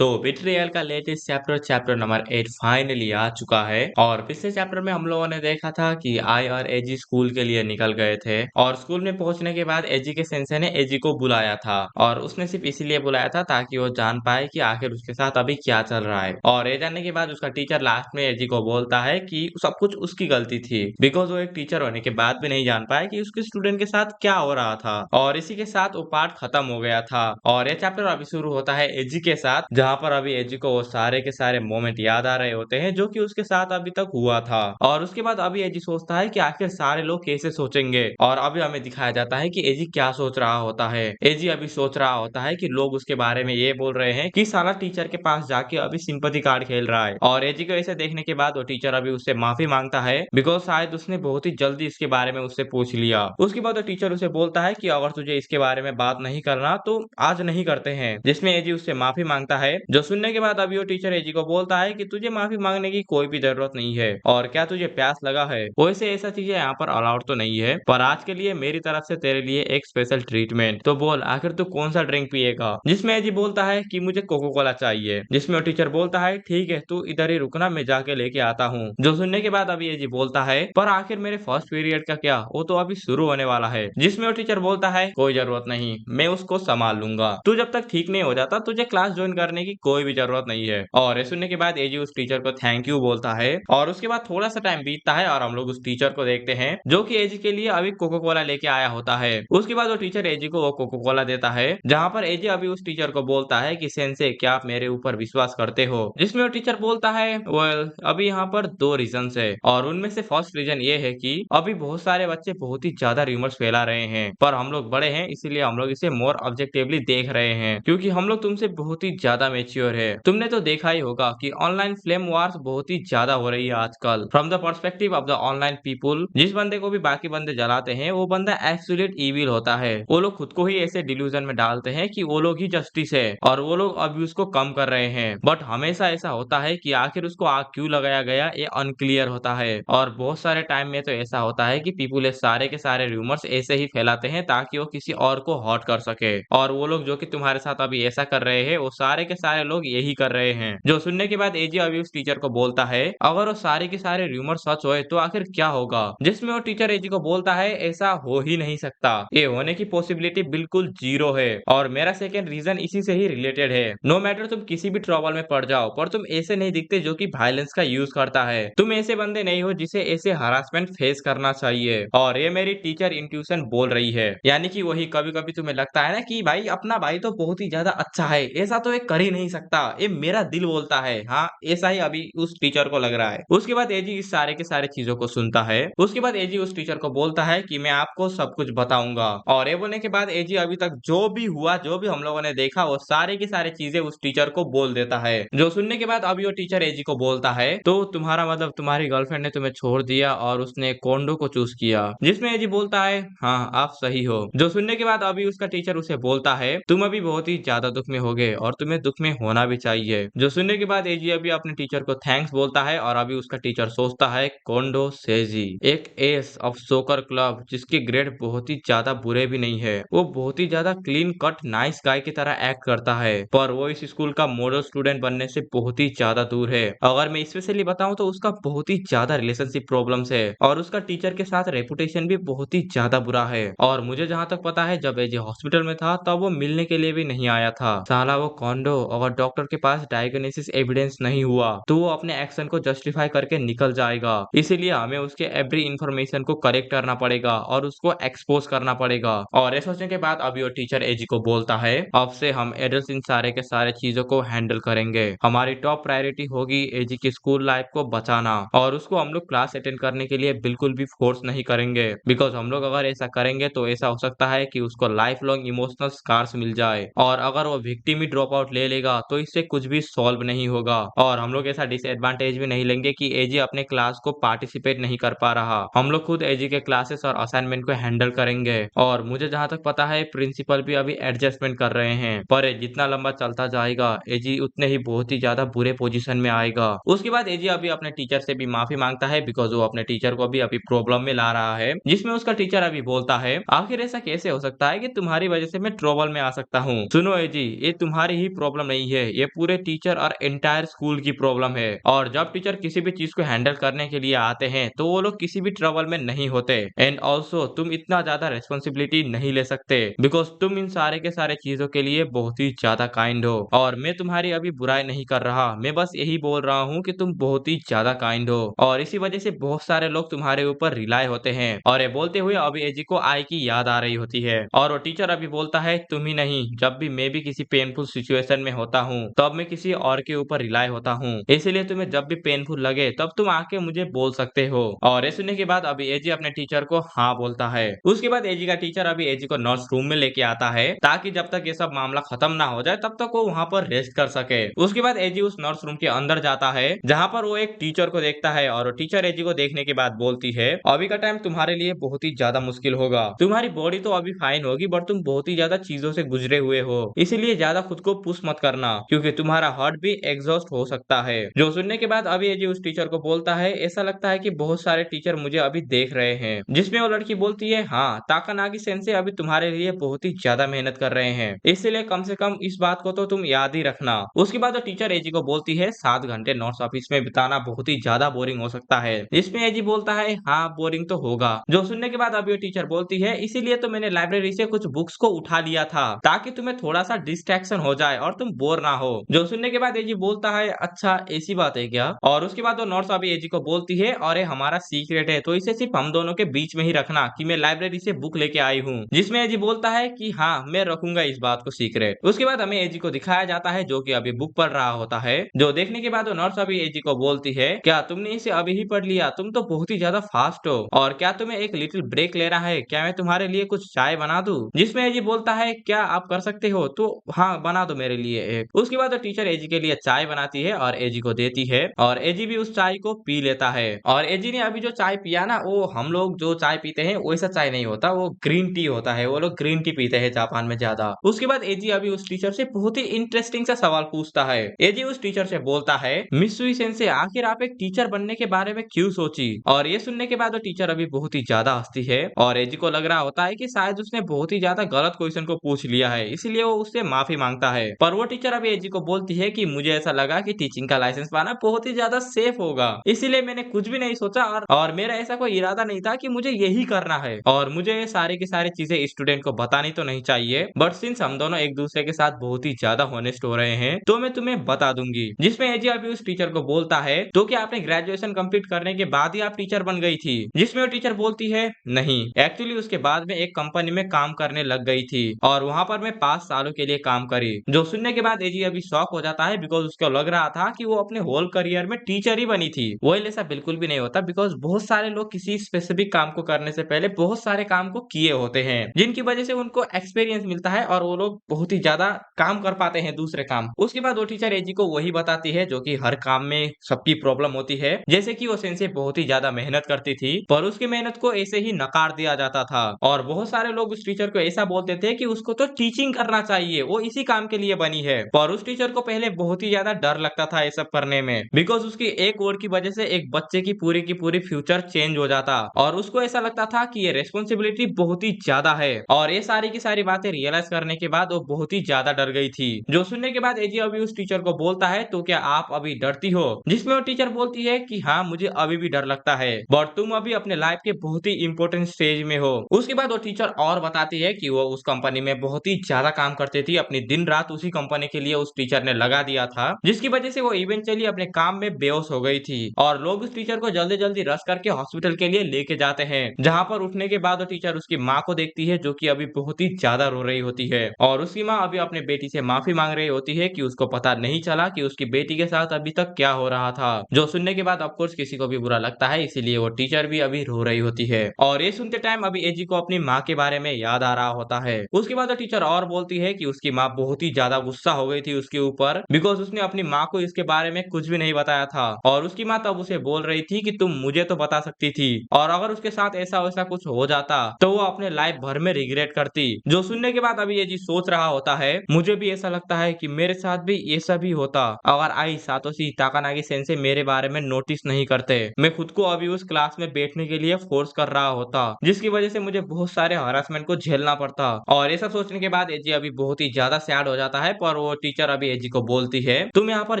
तो बिट्रियल का latest chapter chapter number 8 finally आ चुका है। और पिछले चैप्टर में हम लोगों ने देखा था कि आई और एजी स्कूल के लिए निकल गए थे और स्कूल में पहुंचने के बाद एजी के सेंसे ने एजी को बुलाया था और उसने सिर्फ इसीलिए बुलाया था ताकि वो जान पाए कि आखिर उसके साथ अभी क्या चल रहा है। और ये जानने के बाद उसका टीचर लास्ट में एजी को बोलता है कि सब कुछ उसकी गलती थी, बिकॉज वो एक टीचर होने के बाद भी नहीं जान पाया कि उसके स्टूडेंट के साथ क्या हो रहा था। और इसी के साथ वो पार्ट खत्म हो गया था और ये चैप्टर अभी शुरू होता है एजी के साथ, जहाँ पर अभी एजी को वो सारे के सारे मोमेंट याद आ रहे होते हैं जो कि उसके साथ अभी तक हुआ था। और उसके बाद अभी एजी सोचता है कि आखिर सारे लोग कैसे सोचेंगे, और अभी हमें दिखाया जाता है कि एजी क्या सोच रहा होता है। एजी अभी सोच रहा होता है कि लोग उसके बारे में ये बोल रहे हैं कि साला टीचर के पास जाके अभी सिंपैथी कार्ड खेल रहा है। और एजी को ऐसे देखने के बाद वो टीचर अभी उससे माफी मांगता है, बिकॉज शायद उसने बहुत ही जल्दी इसके बारे में उससे पूछ लिया। उसके बाद वो टीचर उसे बोलता है कि अगर तुझे इसके बारे में बात नहीं करना तो आज नहीं करते हैं, जिसमें एजी उससे माफी मांगता है। जो सुनने के बाद अभी वो टीचर एजी को बोलता है कि तुझे माफी मांगने की कोई भी जरूरत नहीं है, और क्या तुझे प्यास लगा है? वैसे ऐसा चीजें यहाँ पर अलाउड तो नहीं है, पर आज के लिए मेरी तरफ से तेरे लिए एक स्पेशल ट्रीटमेंट। तो बोल आखिर तू कौन सा ड्रिंक पिएगा? जिसमें एजी बोलता है कि मुझे कोको कोला चाहिए, जिसमें वो टीचर बोलता है ठीक है तू इधर ही रुकना, मैं जाके लेके आता हूँ। जो सुनने के बाद अभी एजी बोलता है पर आखिर मेरे फर्स्ट पीरियड का क्या, वो तो अभी शुरू होने वाला है। जिसमें वो टीचर बोलता है कोई जरूरत नहीं, मैं उसको संभाल लूंगा, तू जब तक ठीक नहीं हो जाता तुझे क्लास ज्वाइन करने की कोई भी जरूरत नहीं है। और ये सुनने के बाद एजी उस टीचर को थैंक यू बोलता है और उसके बाद थोड़ा सा टाइम बीतता है और हम लोग उस टीचर को देखते हैं जो कि एजी के लिए अभी कोको कोला लेके आया होता है। उसके बाद वो टीचर एजी को वो कोको कोला देता है, जहाँ पर एजी अभी उस टीचर को बोलता है कि सेंसे क्या आप मेरे ऊपर विश्वास करते हो? जिसमें वो टीचर बोलता है वेल अभी यहाँ पर दो रीजन है, और उनमें से फर्स्ट रीजन ये है कि अभी बहुत सारे बच्चे बहुत ही ज्यादा रूमर्स फैला रहे हैं, पर हम लोग बड़े हैं इसीलिए हम लोग इसे मोर ऑब्जेक्टिवली देख रहे हैं, क्योंकि हम लोग तुमसे बहुत ही ज्यादा मेच्योर है। तुमने तो देखा ही होगा कि ऑनलाइन फ्लेम वार्स बहुत ही ज्यादा हो रही है आजकल, from the perspective of the online people. जिस बंदे को भी बाकी बंदे जलाते हैं वो बंदा एब्सोल्यूट इविल होता है। वो लोग खुद को ही ऐसे डिल्यूजन में डालते हैं कि वो लोग ही जस्टिस है और वो लोग अब्यूज को कम कर रहे हैं, बट हमेशा ऐसा होता है कि आखिर उसको आग क्यों लगाया गया ये अनक्लियर होता है। और बहुत सारे टाइम में तो ऐसा होता है कि पीपुल ये सारे के सारे रूमर्स ऐसे ही फैलाते हैं ताकि वो किसी और को हॉट कर सके, और वो लोग जो कि तुम्हारे साथ अभी ऐसा कर रहे हैं वो सारे के सारे लोग यही कर रहे हैं। जो सुनने के बाद एजी अभी उस टीचर को बोलता है अगर वो सारे के सारे रूमर सच होए तो आखिर क्या होगा? जिसमें वो टीचर एजी को बोलता है ऐसा हो ही नहीं सकता, ये होने की पॉसिबिलिटी बिल्कुल जीरो है, और मेरा सेकेंड रीजन इसी से ही रिलेटेड है। नो मैटर तुम किसी भी ट्रबल में पड़ जाओ, पर तुम ऐसे नहीं दिखते जो कि वायलेंस का यूज करता है। तुम ऐसे बंदे नहीं हो जिसे ऐसे हरासमेंट फेस करना चाहिए, और ये मेरी टीचर इंट्यूशन बोल रही है। यानी कि वही कभी कभी तुम्हें लगता है ना कि भाई अपना भाई तो बहुत ही ज्यादा अच्छा है, ऐसा तो ये कर ही नहीं सकता, ये मेरा दिल बोलता है। हाँ ऐसा ही अभी उस टीचर को लग रहा है। उसके बाद एजी इस सारे के सारे चीजों को सुनता है। उसके बाद एजी उस टीचर को बोलता है कि मैं आपको सब कुछ बताऊंगा, और ये बोलने के बाद एजी अभी तक जो भी हुआ जो भी हम लोगों ने देखा वो सारे की सारी चीजें उस टीचर को बोल देता है। जो सुनने के बाद अभी वो टीचर एजी को बोलता है तो तुम्हारा मतलब तुम्हारी गर्लफ्रेंड ने तुम्हें छोड़ दिया और उसने कोंडो को चूज किया? जिसमें एजी बोलता है हाँ आप सही हो। जो सुनने के बाद अभी उसका टीचर उसे बोलता है तुम अभी बहुत ही ज्यादा दुख में होगे और तुम्हें दुख में होना भी चाहिए। जो सुनने के बाद एजी अभी अपने टीचर को थैंक्स बोलता है, और अभी उसका टीचर सोचता है कोंडो सेजी एक एस ऑफ सोकर क्लब जिसके ग्रेड बहुत ही ज्यादा बुरे भी नहीं है, वो बहुत ही ज्यादा क्लीन कट नाइस गाय की तरह एक्ट करता है, पर वो इस स्कूल का मॉडल स्टूडेंट बनने से बहुत ही ज्यादा दूर है। अगर मैं स्पेशली बताऊं तो उसका बहुत ही ज्यादा रिलेशनशिप प्रॉब्लम्स है, और उसका टीचर के साथ रेपुटेशन भी बहुत ही ज्यादा बुरा है। और मुझे जहां तक पता है जब एजे हॉस्पिटल में था तब वो मिलने के लिए भी नहीं आया था। साला वो कोंडो अगर डॉक्टर के पास डायग्नोसिस एविडेंस नहीं हुआ तो वो अपने एक्शन को जस्टिफाई करके निकल जाएगा, इसीलिए हमें उसके एवरी इंफॉर्मेशन को करेक्ट करना पड़ेगा और उसको एक्सपोज करना पड़ेगा। और ये सोचने के बाद अभी वो टीचर एजी को बोलता है अब से हम एडल्ट इन सारे के सारे चीजों को हैंडल करेंगे, हमारी टॉप प्रायोरिटी होगी एजी की स्कूल लाइफ को बचाना, और उसको हम लोग क्लास अटेंड करने के लिए बिल्कुल भी फोर्स नहीं करेंगे, बिकॉज हम लोग अगर ऐसा करेंगे तो ऐसा हो सकता है कि उसको लाइफ लॉन्ग इमोशनल स्कार्स मिल जाए, और अगर वो विक्टिम ही ड्रॉप आउट ले लेगा तो इससे कुछ भी सॉल्व नहीं होगा। और हम लोग ऐसा डिसएडवांटेज भी नहीं लेंगे कि एजी अपने क्लास को पार्टिसिपेट नहीं कर पा रहा, हम लोग खुद एजी के क्लासेस और असाइनमेंट को हैंडल करेंगे। और मुझे जहां तक पता है प्रिंसिपल भी अभी एडजस्टमेंट कर रहे हैं, पर ये जितना लंबा चलता जाएगा एजी उतने ही बहुत ही ज्यादा बुरे पोजीशन में आएगा। उसके बाद एजी अभी अपने टीचर से भी माफी मांगता है, बिकॉज वो अपने टीचर को भी अभी प्रॉब्लम में ला रहा है। जिसमें उसका टीचर अभी बोलता है आखिर ऐसा कैसे हो सकता है कि तुम्हारी वजह से मैं ट्रबल में आ सकता हूँ? सुनो एजी ये तुम्हारी ही प्रॉब्लम नहीं है, ये पूरे टीचर और एंटायर स्कूल की प्रॉब्लम है। और जब टीचर किसी भी चीज को हैंडल करने के लिए आते हैं तो वो लोग किसी भी ट्रबल में नहीं होते। एंड ऑल्सो तुम इतना ज्यादा रेस्पॉन्सिबिलिटी नहीं ले सकते बिकॉज तुम इन सारे के सारे चीजों के लिए बहुत ही ज्यादा काइंड हो। और मैं तुम्हारी अभी बुराई नहीं कर रहा, मैं बस यही बोल रहा हूँ कि तुम बहुत ही ज्यादा काइंड हो और इसी वजह से बहुत सारे लोग तुम्हारे ऊपर रिलाय होते हैं। और ये बोलते हुए अभी एजी को आई की याद आ रही होती है और वो टीचर अभी बोलता है तुम ही नहीं, जब भी मैं भी किसी पेनफुल सिचुएशन में होता हूँ तब मैं किसी और के ऊपर रिलाय होता हूँ, इसलिए तुम्हें जब भी पेनफुल लगे तब तुम आके मुझे बोल सकते हो। और ये सुनने के बाद अभी एजी अपने टीचर को हाँ बोलता है। उसके बाद एजी का टीचर अभी एजी को नर्स रूम में लेके आता है ताकि जब तक ये सब मामला खत्म ना हो जाए तब तक वो वहाँ पर रेस्ट कर सके। उसके बाद एजी उस नर्स रूम के अंदर जाता है जहाँ पर वो एक टीचर को देखता है और टीचर एजी को देखने के बाद बोलती है अभी का टाइम तुम्हारे लिए बहुत ही ज्यादा मुश्किल होगा, तुम्हारी बॉडी तो अभी फाइन होगी बट तुम बहुत ही ज्यादा चीजों से गुजरे हुए हो, इसीलिए ज्यादा खुद को पुश मत करना क्योंकि तुम्हारा हार्ट भी एग्जॉस्ट हो सकता है। जो सुनने के बाद अभी एजी उस टीचर को बोलता है ऐसा लगता है कि बहुत सारे टीचर मुझे अभी देख रहे हैं, जिसमें वो लड़की बोलती है हाँ ताकानागी सेंसे अभी तुम्हारे लिए बहुत ही ज्यादा मेहनत कर रहे हैं, इसलिए कम से कम इस बात को तो तुम याद ही रखना। उसके बाद वो टीचर एजी को बोलती है 7 घंटे नोट्स ऑफिस में बिताना बहुत ही ज्यादा बोरिंग हो सकता है, इसमें एजी बोलता है हाँ बोरिंग तो होगा। जो सुनने के बाद अभी वो टीचर बोलती है इसीलिए तो मैंने लाइब्रेरी से कुछ बुक्स को उठा लिया था ताकि तुम्हें थोड़ा सा डिस्ट्रैक्शन हो जाए और तुम बोर ना हो। जो सुनने के बाद एजी बोलता है अच्छा ऐसी बात है क्या। और उसके बाद वो नर्स अभी एजी को बोलती है और ये हमारा सीक्रेट है तो इसे सिर्फ हम दोनों के बीच में ही रखना कि मैं लाइब्रेरी से बुक लेके आई हूँ, जिसमें एजी बोलता है कि हाँ मैं रखूंगा इस बात को सीक्रेट। उसके बाद हमें एजी को दिखाया जाता है जो कि अभी बुक पढ़ रहा होता है। जो देखने के बाद वो नर्स अभी एजी को बोलती है क्या तुमने इसे अभी ही पढ़ लिया, तुम तो बहुत ही ज्यादा फास्ट हो और क्या तुम्हें एक लिटिल ब्रेक लेना है, क्या मैं तुम्हारे लिए कुछ चाय बना दूं। जिसमें एजी बोलता है क्या आप कर सकते हो, तो हाँ बना दो मेरे लिए एक। उसके बाद टीचर एजी के लिए चाय बनाती है और एजी को देती है और एजी भी उस चाय को पी लेता है। और एजी ने अभी जो चाय पिया ना वो हम लोग जो चाय पीते हैं वैसा चाय नहीं होता, वो ग्रीन टी होता है, वो लोग ग्रीन टी पीते हैं जापान में ज्यादा। उसके बाद एजी अभी उस टीचर से बहुत ही इंटरेस्टिंग सा सवाल पूछता है। एजी उस टीचर से बोलता है मिस सुई सेंसे आखिर आप एक टीचर बनने के बारे में क्यों सोची। और ये सुनने के बाद वो टीचर अभी बहुत ही ज्यादा हंसती है और एजी को लग रहा होता है कि शायद उसने बहुत ही ज्यादा गलत क्वेश्चन को पूछ लिया है, इसीलिए वो उससे माफी मांगता है। पर वो टीचर अभी एजी को बोलती है कि मुझे ऐसा लगा कि टीचिंग का लाइसेंस पाना बहुत ही ज्यादा सेफ होगा, इसीलिए मैंने कुछ भी नहीं सोचा और मेरा ऐसा कोई इरादा नहीं था कि मुझे यही करना है और मुझे ये सारी की सारी चीजें स्टूडेंट को बतानी तो नहीं चाहिए, बट सिंस हम दोनों एक दूसरे के साथ बहुत ही ज्यादा होनेस्ट हो रहे हैं तो मैं तुम्हें बता दूंगी। जिसमें एजी अभी उस टीचर को बोलता है तो क्या आपने ग्रेजुएशन कंप्लीट करने के बाद ही आप टीचर बन गई थी। जिसमें वो टीचर बोलती है नहीं, एक्चुअली उसके बाद में एक कंपनी में काम करने लग गई थी और वहां पर मैं 5 सालों के लिए काम करी। जो सुनने के बाद एजी अभी शॉक हो जाता है बिकॉज उसको लग रहा था कि वो अपने होल करियर में टीचर ही बनी थी। वो ऐसा बिल्कुल भी नहीं होता बिकॉज बहुत सारे लोग किसी स्पेसिफिक काम को करने से पहले बहुत सारे काम को किए होते हैं जिनकी वजह से उनको एक्सपीरियंस मिलता है और वो लोग बहुत ही ज्यादा काम कर पाते हैं दूसरे काम। उसके बाद वो टीचर एजी को वही बताती है जो कि हर काम में सबकी प्रॉब्लम होती है, जैसे कि वो सेंसे बहुत ही ज्यादा मेहनत करती थी पर उसकी मेहनत को ऐसे ही नकार दिया जाता था और बहुत सारे लोग उस टीचर को ऐसा बोलते थे कि उसको तो टीचिंग करना चाहिए, वो इसी काम के लिए बनी है। पर उस टीचर को पहले बहुत ही ज्यादा डर लगता था ये सब करने में बिकॉज उसकी एक वर्ड की वजह से एक बच्चे की पूरी फ्यूचर चेंज हो जाता और उसको ऐसा लगता था कि ये रेस्पॉन्सिबिलिटी बहुत ही ज्यादा है और ये सारी की सारी बातें रियलाइज करने के बाद वो बहुत ही ज्यादा डर गई थी। जो सुनने के बाद एजी अभी उस टीचर को बोलता है तो क्या आप अभी डरती हो। जिसमें वो टीचर बोलती है कि हाँ मुझे अभी भी डर लगता है बट तुम अभी अपने लाइफ के बहुत ही इंपॉर्टेंट स्टेज में हो। उसके बाद वो टीचर और बताती है कि वो उस कंपनी में बहुत ही ज्यादा काम करती थी, अपनी दिन रात उसी कंपनी के लिए उस टीचर ने लगा दिया था जिसकी वजह से वो इवेंचुअली अपने काम में बेहोश हो गई थी और लोग उस टीचर को जल्दी जल्दी रश करके हॉस्पिटल के लिए लेके जाते हैं जहाँ पर उठने के बाद वो टीचर उसकी माँ को देखती है जो कि अभी बहुत ही ज्यादा रो रही होती है और उसकी माँ अभी अपने बेटी से माफी मांग रही होती है कि उसको पता नहीं चला कि उसकी बेटी के साथ अभी तक क्या हो रहा था। जो सुनने के बाद ऑफकोर्स किसी को भी बुरा लगता है, इसीलिए वो टीचर भी अभी रो रही होती है और ये सुनते टाइम अभी एजी को अपनी माँ के बारे में याद आ रहा होता है। उसके बाद वो टीचर और बोलती है कि उसकी माँ बहुत ही ज्यादा गुस्सा हो गई थी उसके ऊपर बिकॉज उसने अपनी माँ को इसके बारे में कुछ भी नहीं बताया था और उसकी माँ तब उसे बोल रही थी कि तुम मुझे तो बता सकती थी और अगर उसके साथ ऐसा वैसा कुछ हो जाता तो वो अपने लाइफ भर में रिग्रेट करती। जो सुनने के बाद अभी ये जी सोच रहा होता है मुझे भी ऐसा लगता है कि मेरे साथ भी ये सब ही होता अगर आई सातोशी ताकानागी सेंसे मेरे बारे में नोटिस नहीं करते, मैं खुद को अभी उस क्लास में बैठने के लिए फोर्स कर रहा होता जिसकी वजह से मुझे बहुत सारे हरासमेंट को झेलना पड़ता। और ऐसा सोचने के बाद एजी अभी बहुत ही ज्यादा सैड हो जाता है पर वो टीचर अभी एजी को बोलती है, तुम यहाँ पर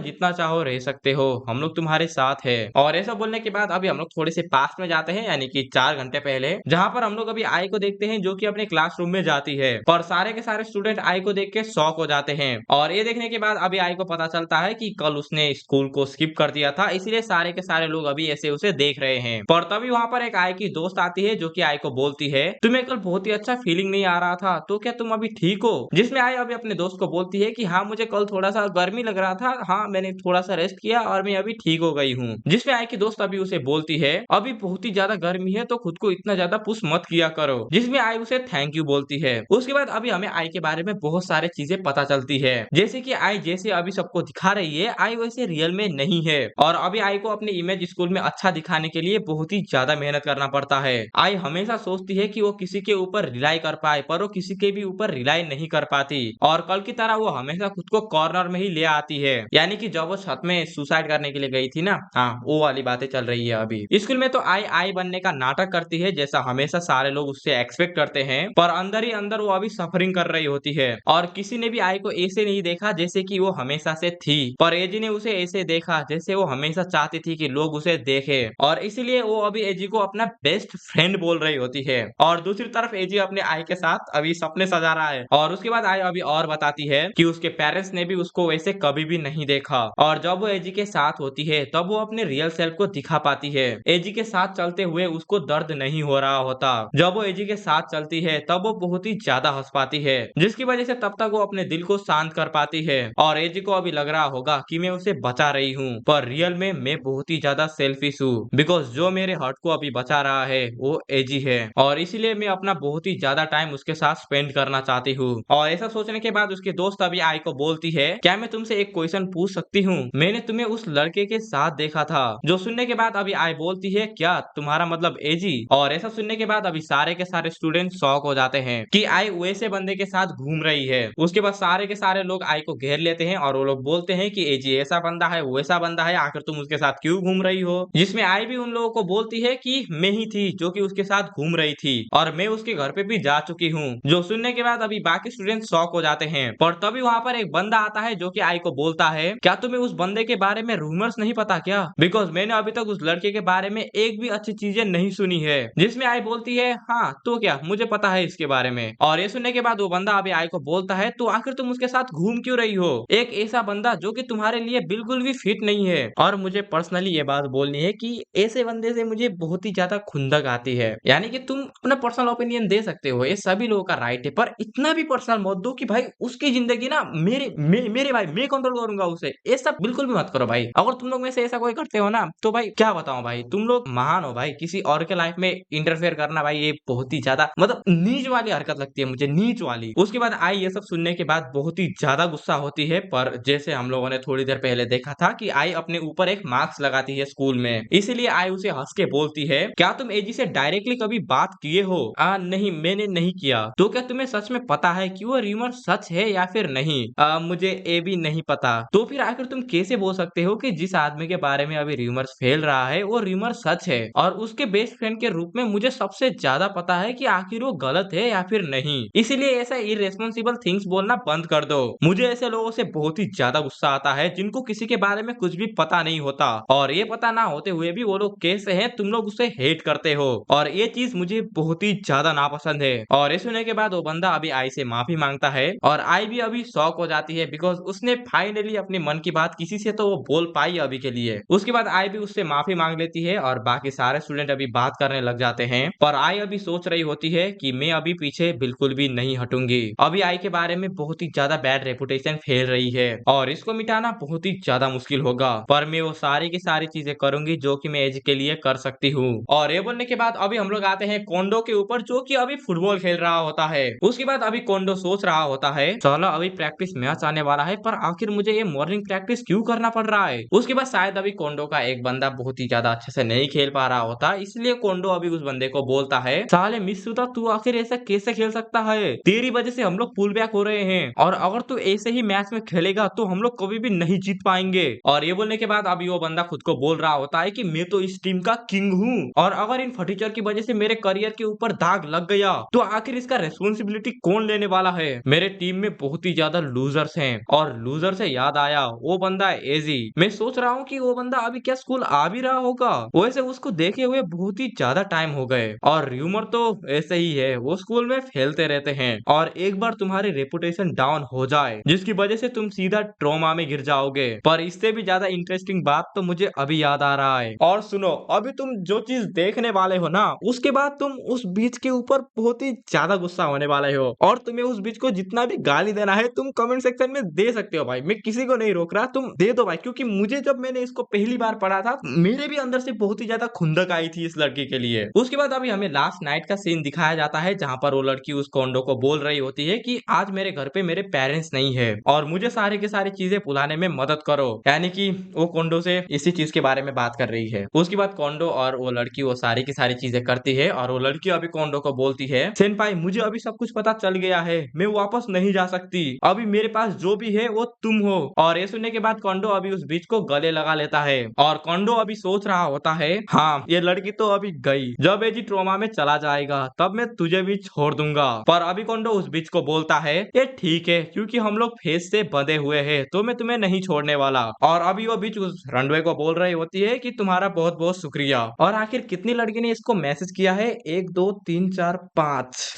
जितना चाहो रह सकते हो, हम लोग तुम्हारे साथ है। और ऐसा बोलने के बाद अभी हम लोग थोड़े से पास्ट में जाते हैं, यानी कि 4 घंटे पहले, जहाँ पर हम लोग अभी आई को देखते हैं जो कि अपने क्लासरूम में जाती है और सारे के सारे स्टूडेंट आई को देख के शॉक हो जाते हैं। और ये देखने के बाद अभी आई को पता चलता है कि कल उसने स्कूल को स्किप कर दिया था, इसलिए सारे के सारे लोग अभी ऐसे उसे देख रहे हैं। पर तभी वहाँ पर एक आई की दोस्त आती है जो कि आई को बोलती है, तुम्हें कल बहुत ही अच्छा फीलिंग नहीं आ रहा था, तो क्या तुम अभी ठीक हो? जिसमें आई अभी अपने दोस्त को बोलती है कि हाँ, मुझे कल थोड़ा सा गर्मी लग रहा था, हाँ मैंने थोड़ा सा रेस्ट किया और मैं अभी ठीक हो गई हूँ। जिसमें आई की दोस्त अभी उसे बोलती है, अभी बहुत ही ज्यादा गर्मी है तो खुद को इतना ज्यादा पुश मत किया करो। जिसमें आई उसे थैंक यू बोलती है। उसके बाद अभी हमें आई के बारे में बहुत सारे चीजें पता चलती है, जैसे कि आई जैसे अभी सबको दिखा रही है, आई वैसे रियल में नहीं है। और अभी आई को अपनी इमेज स्कूल में अच्छा दिखाने के लिए बहुत ही ज्यादा मेहनत करना पड़ता है। आई हमेशा सोचती है कि वो किसी के ऊपर रिलाई कर पाए, पर वो किसी के भी ऊपर रिलाई नहीं कर पाती। और कल की तरह वो हमेशा खुद को कॉर्नर में ही ले आती है, यानी कि जब वो छत में सुसाइड करने के लिए गई थी ना, हाँ वो वाली बातें चल रही है अभी स्कूल में। तो आई बनने का नाटक करती है जैसा हमेशा सारे लोग उससे एक्सपेक्ट करते हैं, पर अंदर ही अंदर वो अभी सफरिंग कर रही होती है। और किसी ने भी आई को ऐसे नहीं देखा जैसे कि वो हमेशा से थी, पर एजी ने उसे ऐसे देखा जैसे वो हमेशा चाहती थी कि लोग उसे देखे, और इसीलिए वो अभी एजी को अपना बेस्ट फ्रेंड बोल रही होती है। और दूसरी तरफ एजी अपने आई के साथ अभी सपने सजा रहा है। और उसके बाद आई अभी और बताती है कि उसके पेरेंट्स ने भी उसको वैसे कभी भी नहीं देखा, और जब वो एजी के साथ होती है तब वो अपने रियल सेल्फ को दिखा पाती है। एजी के साथ चलते हुए उसको दर्द नहीं हो रहा होता, जब वो एजी के साथ चलती है तब वो बहुत ही ज्यादा हंस पाती है, जिसकी वजह से तब तक वो अपने दिल को शांत कर पाती है। और एजी को अभी लग रहा होगा कि मैं उसे बचा रही हूँ, पर रियल में मैं बहुत ही ज्यादा सेल्फिश हूँ, बिकॉज जो मेरे हार्ट को अभी बचा रहा है वो एजी है, और इसीलिए मैं अपना बहुत ही ज्यादा टाइम उसके साथ स्पेंड करना चाहती हूँ। और ऐसा सोचने के बाद उसके दोस्त अभी आई को बोलती है, क्या मैं तुमसे एक क्वेश्चन पूछ सकती हूँ? मैंने तुम्हें उस लड़के के साथ देखा था। जो सुनने के बाद अभी आई बोलती है, क्या तुम्हारा मतलब एजी? और ऐसा सुनने के बाद अभी सारे के सारे स्टूडेंट शॉक हो जाते हैं कि आई वैसे बंदे के साथ घूम रही है। उसके बाद सारे के सारे लोग आई को घेर लेते हैं और वो लोग बोलते हैं कि एजी ऐसा बंदा है, वैसा बंदा है, आखिर तुम उसके साथ क्यों घूम रही हो? जिसमें आई भी उन लोगों को बोलती है कि मैं ही थी जो कि उसके साथ घूम रही थी, और मैं उसके घर पे भी जा चुकी हूँ। जो सुनने के बाद अभी बाकी स्टूडेंट शॉक हो जाते हैं, पर तभी वहाँ पर एक बंदा आता है जो कि आई को बोलता है, क्या तुम्हें उस बंदे के बारे में रूमर्स नहीं पता क्या? बिकॉज मैंने अभी तक उस लड़के के बारे में एक भी अच्छी चीजें नहीं सुनी है। जिसमें आई बोलती है, हाँ तो क्या, मुझे पता है इसके बारे में। और ये सुनने के बाद वो बंदा अभी आई को बोलता है, तो आखिर तुम उसके साथ घूम क्यों रही हो? एक ऐसा बंदा जो कि तुम्हारे लिए बिल्कुल भी फिट नहीं है। और मुझे पर्सनली ये बात बोलनी है कि ऐसे बंदे से मुझे बहुत ही ज्यादा खुंदक आती है। यानी कि तुम अपना पर्सनल ओपिनियन दे सकते हो, ये सभी लोगों का राइट है, पर इतना भी पर्सनल मत दो कि भाई उसकी जिंदगी ना मेरे भाई मैं कंट्रोल करूंगा उसे। ऐसा बिल्कुल भी मत करो भाई। अगर तुम लोग में से ऐसा कोई करते हो ना, तो भाई क्या बताऊं भाई, तुम लोग महान हो भाई। किसी और के लाइफ में इंटरफेयर करना भाई ये बहुत ही ज्यादा मतलब नीच वाली हरकत लगती है मुझे, नीच वाली। उसके बाद आई ये सब सुनने के बाद बहुत ही ज्यादा गुस्सा होती है, पर जैसे हम लोगों ने थोड़ी देर पहले देखा था कि आई अपने ऊपर एक मार्क्स लगाती है स्कूल में, इसीलिए आई उसे हंस के बोलती है, क्या तुम एजी से डायरेक्टली कभी बात किए हो? नहीं मैंने नहीं किया। तो क्या तुम्हें सच में पता है कि वो र्यूमर सच है या फिर नहीं? मुझे ये भी नहीं पता। तो फिर आखिर तुम कैसे बोल सकते हो कि जिस आदमी के बारे में अभी र्यूमर्स फैल रहा है वो र्यूमर सच है? और उसके बेस्ट फ्रेंड के रूप में मुझे सबसे ज्यादा पता है कि आखिर वो गलत है या फिर नहीं। इसीलिए ऐसा इरेस्पॉन्सिबल थिंग्स बोलना बंद कर दो। मुझे ऐसे लोगों से बहुत ही ज्यादा गुस्सा आता है जिनको किसी के बारे में कुछ भी पता नहीं होता, और ये पता ना होते हुए भी वो लोग कैसे हैं तुम लोग उसे हेट करते हो, और ये चीज मुझे बहुत ही ज्यादा नापसंद है। और ये सुनने के बाद वो बंदा अभी आई से माफी मांगता है, और आई भी अभी शॉक हो जाती है, बिकॉज उसने फाइनली अपने मन की बात किसी से तो वो बोल पाई अभी के लिए। उसके बाद आई भी उससे माफी मांग लेती है, और बाकी सारे स्टूडेंट अभी बात करने लग जाते हैं, पर आई अभी सोच रही होती है कि मैं अभी पीछे बिल्कुल भी नहीं हटूंगी। अभी आई के बारे में बहुत ही ज्यादा बैड रेपुटेशन फैल रही है, और इसको मिटाना बहुत ही ज्यादा मुश्किल होगा, पर मैं वो सारी की सारी चीजें करूंगी जो कि मैं एज के लिए कर सकती हूँ। और ये बोलने के बाद अभी हम लोग आते हैं कोंडो के ऊपर, जो कि अभी फुटबॉल खेल रहा होता है। उसके बाद अभी कोंडो सोच रहा होता है, चलो अभी प्रैक्टिस मैच आने वाला है, पर आखिर मुझे ये मॉर्निंग प्रैक्टिस क्यों करना पड़ रहा है? उसके बाद शायद अभी कोंडो का एक बंदा बहुत ही ज्यादा अच्छे से नहीं खेल पा रहा होता, इसलिए कोंडो अभी उस बंदे को बोलता है, साले मिस्सूदा तू आखिर ऐसा कैसे खेल सकता है? तेरी वजह से हम लोग पुल बैक हो रहे हैं, और अगर तू ऐसे ही मैच में खेलेगा तो हम लोग कभी भी नहीं जीत पाएंगे। और ये बोलने के बाद अभी वो बंदा खुद को बोल रहा होता है कि मैं तो इस टीम का किंग हूँ, और अगर इन फटीचर की वजह से मेरे करियर के ऊपर दाग लग गया तो आखिर इसका रेस्पॉन्सिबिलिटी कौन लेने वाला है? मेरे टीम में बहुत ही ज्यादा ज्यादा लूजर्स हैं। और लूजर से याद आया, वो बंदा है एजी। मैं सोच रहा हूँ कि वो बंदा अभी क्या स्कूल आ भी रहा होगा। वैसे उसको देखे हुए बहुत ही ज्यादा टाइम हो गए और र्यूमर तो ऐसे ही है, वो स्कूल में फैलते रहते हैं। और एक बार तुम्हारी रेपुटेशन डाउन हो जाए जिसकी वजह से तुम सीधा ट्रॉमा में गिर जाओगे। पर इससे भी ज्यादा इंटरेस्टिंग बात तो मुझे अभी याद आ रहा है। और सुनो, अभी तुम जो चीज देखने वाले हो ना, उसके बाद तुम उस बीच के ऊपर बहुत ही ज्यादा गुस्सा होने वाले हो। और तुम्हें उस बीच को जितना भी गाली देना है तुम कमेंट सेक्शन में दे सकते हो भाई, मैं किसी को नहीं रोक रहा, तुम दे दो भाई। क्योंकि मुझे जब मैंने इसको पहली बार पढ़ा था, मेरे भी अंदर से बहुत ही ज्यादा खुंदक आई थी इस लड़की के लिए। उसके बाद अभी हमें लास्ट नाइट का सीन दिखाया जाता है जहां पर वो लड़की उस कोंडो को बोल रही होती है कि आज मेरे घर पे मेरे पेरेंट्स नहीं है और मुझे सारी की सारी चीजें भुलाने में मदद करो। यानी कि वो कोंडो से इसी चीज के बारे में बात कर रही है। उसके बाद कोंडो और वो लड़की वो सारी की सारी चीजें करती है और वो लड़की अभी कोंडो को बोलती है, सेनपाई मुझे अभी सब कुछ पता चल गया है, मैं वापस नहीं जा सकती, अभी मेरे पास जो भी है वो तुम हो। और ये सुनने के बाद कोंडो अभी उस बीच को गले लगा लेता है और कोंडो अभी सोच रहा होता है, हाँ ये लड़की तो अभी गई, जब एजी ट्रोमा में चला जाएगा तब मैं तुझे भी छोड़ दूंगा। पर अभी कोंडो उस बीच को बोलता है, ये ठीक है क्योंकि हम लोग फेस से बंधे हुए हैं तो मैं तुम्हें नहीं छोड़ने वाला। और अभी वो बीच उस रनवे को बोल रही होती है कि तुम्हारा बहुत बहुत शुक्रिया। और आखिर कितनी लड़की ने इसको मैसेज किया है, 1 2 3 4 5,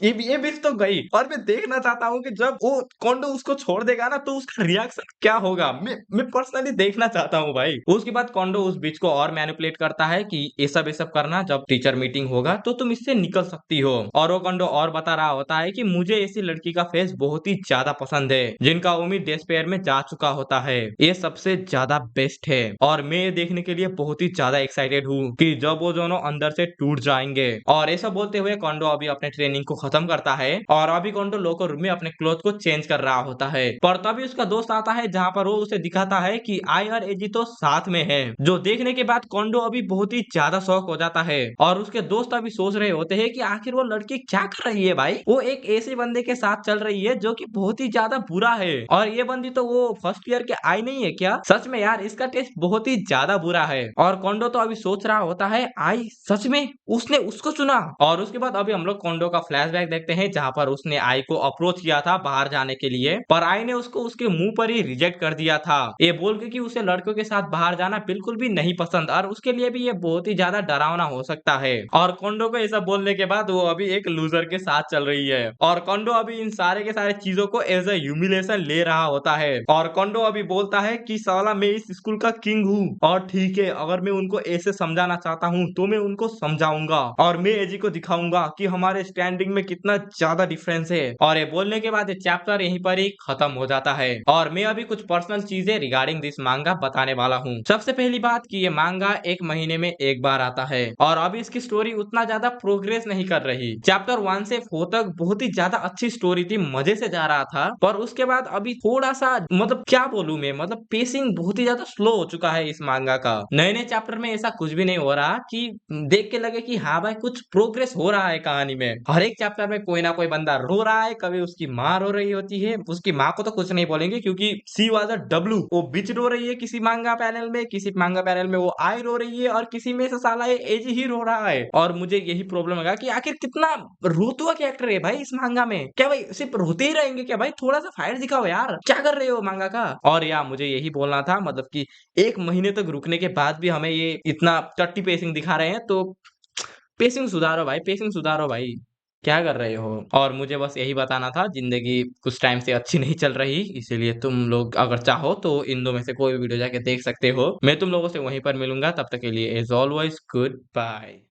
ये बीच तो गई। और मैं देखना चाहता हूँ कि जब वो कोंडो उसको छोड़ देगा ना तो उसका रिएक्शन क्या होगा, मैं पर्सनली देखना चाहता हूँ भाई। उसके बाद कोंडो उस बीच को और मैनिपुलेट करता है कि ये सब करना, जब टीचर मीटिंग होगा तो तुम इससे निकल सकती हो। और वो कोंडो और बता रहा होता है कि मुझे ऐसी लड़की का फेस बहुत ही ज्यादा पसंद है जिनका उम्मीद डेस्पेयर में जा चुका होता है, ये सबसे ज्यादा बेस्ट है। और मैं ये देखने के लिए बहुत ही ज्यादा एक्साइटेड हूँ कि जब वो दोनों अंदर से टूट जाएंगे। और ऐसा बोलते हुए कोंडो अभी अपने ट्रेनिंग को खत्म करता है और अभी कोंडो लोकर रूम में अपने क्लोथ को चेंज कर रहा होता है। पर तभी उसका दोस्त आता है जहाँ पर वो उसे दिखाता है कि आई और एजी तो साथ में है, जो देखने के बाद कोंडो अभी बहुत ही ज्यादा शौक हो जाता है। और उसके दोस्त अभी सोच रहे होते हैं कि आखिर वो लड़की क्या कर रही है भाई, वो एक ऐसे बंदे के साथ चल रही है जो कि बहुत ही ज्यादा बुरा है। और ये बंदी तो वो फर्स्ट ईयर के आई नहीं है क्या, सच में यार इसका टेस्ट बहुत ही ज्यादा बुरा है। और कोंडो तो अभी सोच रहा होता है, आई सच में उसने उसको चुना। और उसके बाद अभी हम लोग कोंडो का फ्लैशबैक देखते हैं जहां पर उसने आई को अप्रोच किया था बाहर जाने के लिए, पर आई ने उसको उसके मुंह पर ही रिजेक्ट कर दिया था, ये बोल के कि उसे लड़कियों के साथ बाहर जाना बिल्कुल भी नहीं पसंद और उसके लिए भी ये बहुत ही ज्यादा डरावना हो सकता है। और कोंडो को ऐसा बोलने के बाद वो अभी एक लूजर के साथ चल रही है और कोंडो अभी इन सारे के सारे चीजों को एज ए ह्यूमिलेशन ले रहा होता है। और कोंडो अभी बोलता है कि साला मैं इस स्कूल का किंग हूँ और ठीक है अगर मैं उनको ऐसे समझाना चाहता हूँ तो मैं उनको समझाऊंगा और मैं एजी को दिखाऊंगा कि हमारे स्टैंडिंग में कितना ज्यादा डिफरेंस है। और ये बोलने के बाद ये चैप्टर यहीं पर ही खत्म हो जाता है। और मैं अभी कुछ पर्सनल चीजें रिगार्डिंग दिस मांगा बताने वाला हूँ। सबसे पहली बात कि ये मांगा एक महीने में एक बार आता है और अभी इसकी स्टोरी उतना ज्यादा प्रोग्रेस नहीं कर रही। चैप्टर 1 से 4 तक बहुत ही ज्यादा अच्छी स्टोरी थी, मजे से जा रहा था, पर उसके बाद अभी थोड़ा सा मतलब क्या बोलूं मैं, मतलब पेसिंग बहुत ही ज्यादा स्लो हो चुका है इस मांगा का। नए नए चैप्टर में ऐसा कुछ भी नहीं हो रहा कि देख के लगे कि हाँ भाई कुछ प्रोग्रेस हो रहा है कहानी में। हर एक चैप्टर में कोई ना कोई बंदा रो रहा है, कभी उसकी माँ रो रही होती है, उसकी माँ को तो कुछ नहीं बोलेंगे क्योंकि सी वाज अ डब्लू, वो बिच रो रही है किसी मांगा पैनल में, किसी मांगा पैनल में वो आई रो रही है और किसी में से साला ये एजी ही रो रहा है। और मुझे यही प्रॉब्लम लगा कि आखिर कितना रोतुआ कैरेक्टर है भाई इस मांगा में, क्या भाई सिर्फ रोते ही रहेंगे क्या भाई, थोड़ा सा फायर दिखाओ यार, क्या कर रहे हो मांगा का। और यार मुझे यही बोलना था, मतलब कि एक महीने तक रुकने के बाद भी हमें ये इतना टट्टी पेसिंग दिखा रहे हैं, तो पेसिंग सुधारो भाई, पेसिंग सुधारो भाई, क्या कर रहे हो। और मुझे बस यही बताना था, जिंदगी कुछ टाइम से अच्छी नहीं चल रही, इसीलिए तुम लोग अगर चाहो तो इन दो में से कोई भी वीडियो जाके देख सकते हो। मैं तुम लोगों से वहीं पर मिलूंगा, तब तक के लिए एज ऑलवेज गुड बाय।